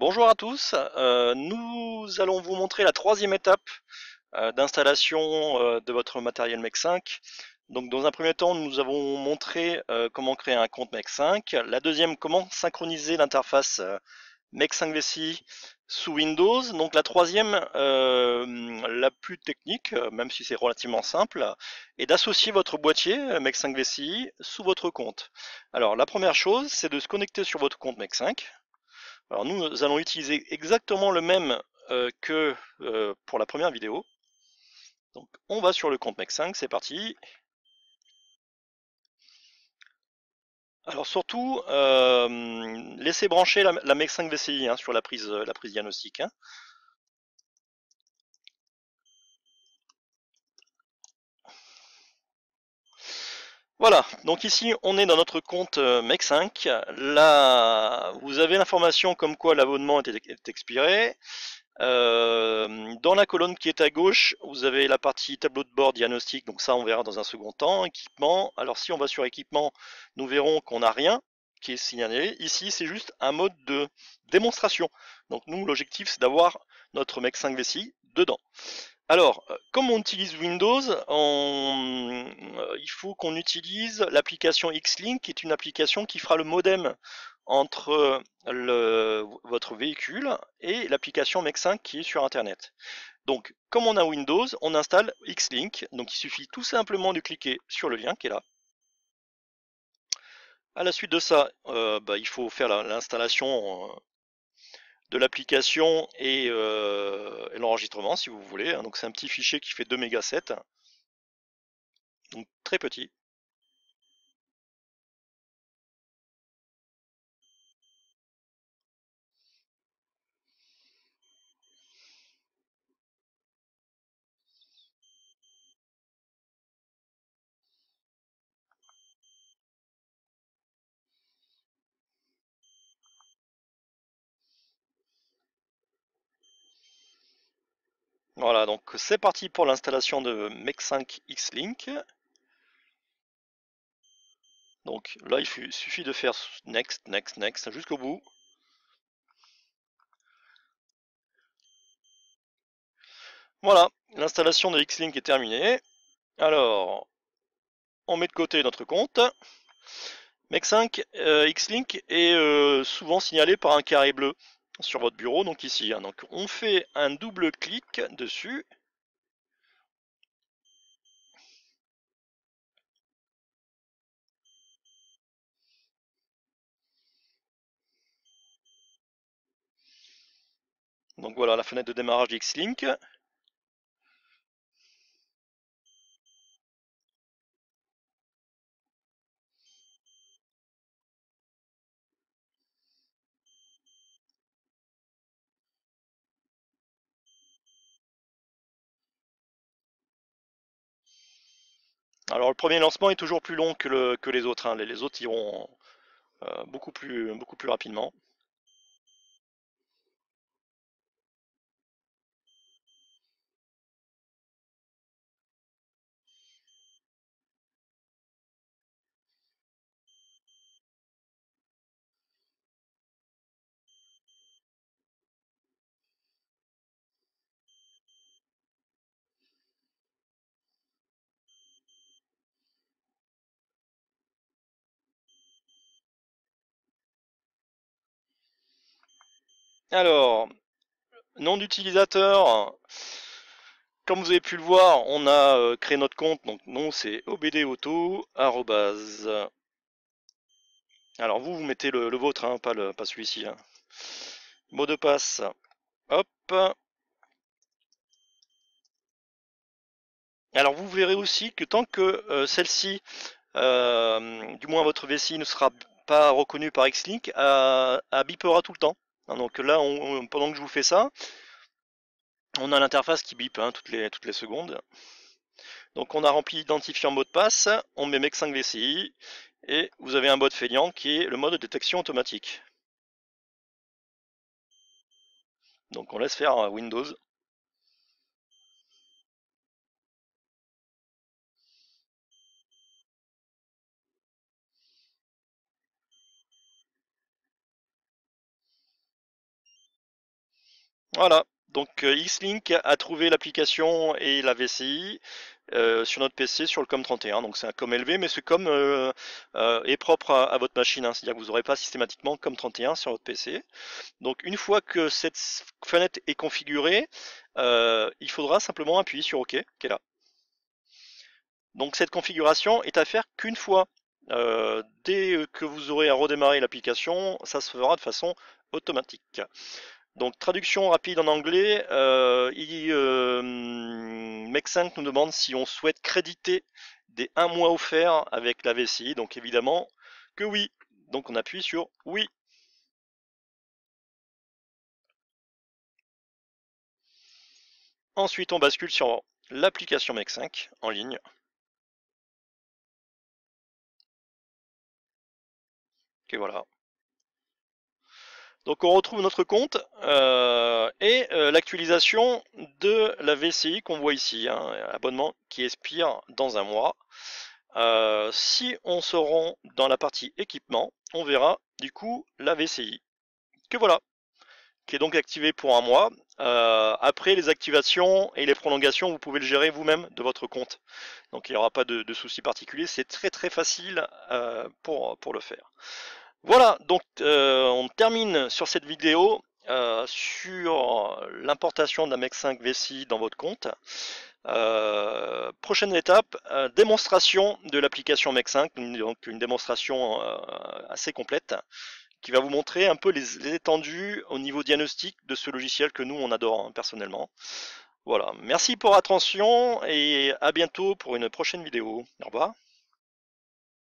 Bonjour à tous, nous allons vous montrer la troisième étape d'installation de votre matériel MEC 5. Donc dans un premier temps, nous avons montré comment créer un compte MEC 5. La deuxième, comment synchroniser l'interface MEC 5 VCI sous Windows. Donc la troisième, la plus technique, même si c'est relativement simple, est d'associer votre boîtier MEC 5 VCI sous votre compte. Alors la première chose, c'est de se connecter sur votre compte MEC 5. Alors nous allons utiliser exactement le même que pour la première vidéo. Donc on va sur le compte MEC 5, c'est parti. Alors surtout, laissez brancher la MEC 5 VCI sur la prise diagnostic. Voilà, donc ici on est dans notre compte MEC 5. Là, vous avez l'information comme quoi l'abonnement est expiré. Dans la colonne qui est à gauche, vous avez la partie tableau de bord diagnostic, donc ça on verra dans un second temps. Équipement, alors si on va sur équipement, nous verrons qu'on n'a rien qui est signalé. Ici c'est juste un mode de démonstration. Donc nous l'objectif c'est d'avoir notre MEC 5 VCI dedans. Alors, comme on utilise Windows, il faut qu'on utilise l'application Xlink, qui est une application qui fera le modem entre votre véhicule et l'application MEC 5 qui est sur Internet. Donc, comme on a Windows, on installe Xlink. Donc, il suffit tout simplement de cliquer sur le lien qui est là. À la suite de ça, il faut faire l'installation de l'application et l'enregistrement si vous voulez. Donc, c'est un petit fichier qui fait 2 mégas, donc très petit. Voilà, donc c'est parti pour l'installation de MEC 5 Xlink. Donc là, il suffit de faire Next, Next, Next jusqu'au bout. Voilà, l'installation de Xlink est terminée. Alors, on met de côté notre compte. MEC 5 Xlink est souvent signalé par un carré bleu sur votre bureau, donc ici. Donc on fait un double clic dessus. Donc voilà la fenêtre de démarrage d'Xlink. Alors le premier lancement est toujours plus long que les autres. Les autres iront beaucoup plus rapidement. Alors, nom d'utilisateur, comme vous avez pu le voir, on a créé notre compte, donc nom c'est obdauto, arrobase. Alors vous mettez le vôtre, pas celui-ci. Mot de passe, hop. Alors vous verrez aussi que tant que celle-ci, du moins votre vessie ne sera pas reconnue par Xlink, elle bipera tout le temps. Donc là, pendant que je vous fais ça, on a l'interface qui bip toutes les secondes. Donc on a rempli l'identifiant mot de passe, on met MEC 5 VCI, et vous avez un mode feignant qui est le mode de détection automatique. Donc on laisse faire Windows. Voilà, donc Xlink a trouvé l'application et la VCI sur notre PC sur le COM31. Donc c'est un COM élevé, mais ce COM est propre à votre machine, hein. C'est-à-dire que vous n'aurez pas systématiquement COM31 sur votre PC. Donc une fois que cette fenêtre est configurée, il faudra simplement appuyer sur OK, qui est là. Donc cette configuration est à faire qu'une fois. Dès que vous aurez à redémarrer l'application, ça se fera de façon automatique. Donc traduction rapide en anglais, Mec5 nous demande si on souhaite créditer des 1 mois offerts avec la VCI, donc évidemment que oui. Donc on appuie sur oui. Ensuite on bascule sur l'application Mec5 en ligne. Et voilà. Donc on retrouve notre compte et l'actualisation de la VCI qu'on voit ici, hein, abonnement qui expire dans un mois. Si on se rend dans la partie équipement, on verra du coup la VCI, que voilà, qui est donc activée pour un mois. Après les activations et les prolongations, vous pouvez le gérer vous-même de votre compte. Donc il n'y aura pas de soucis particuliers, c'est très facile pour le faire. Voilà, donc on termine sur cette vidéo sur l'importation d'un Mec5 VCI dans votre compte. Prochaine étape, démonstration de l'application Mec5, donc une démonstration assez complète qui va vous montrer un peu les étendues au niveau diagnostic de ce logiciel que nous on adore, hein, personnellement. Voilà, merci pour l'attention et à bientôt pour une prochaine vidéo. Au revoir.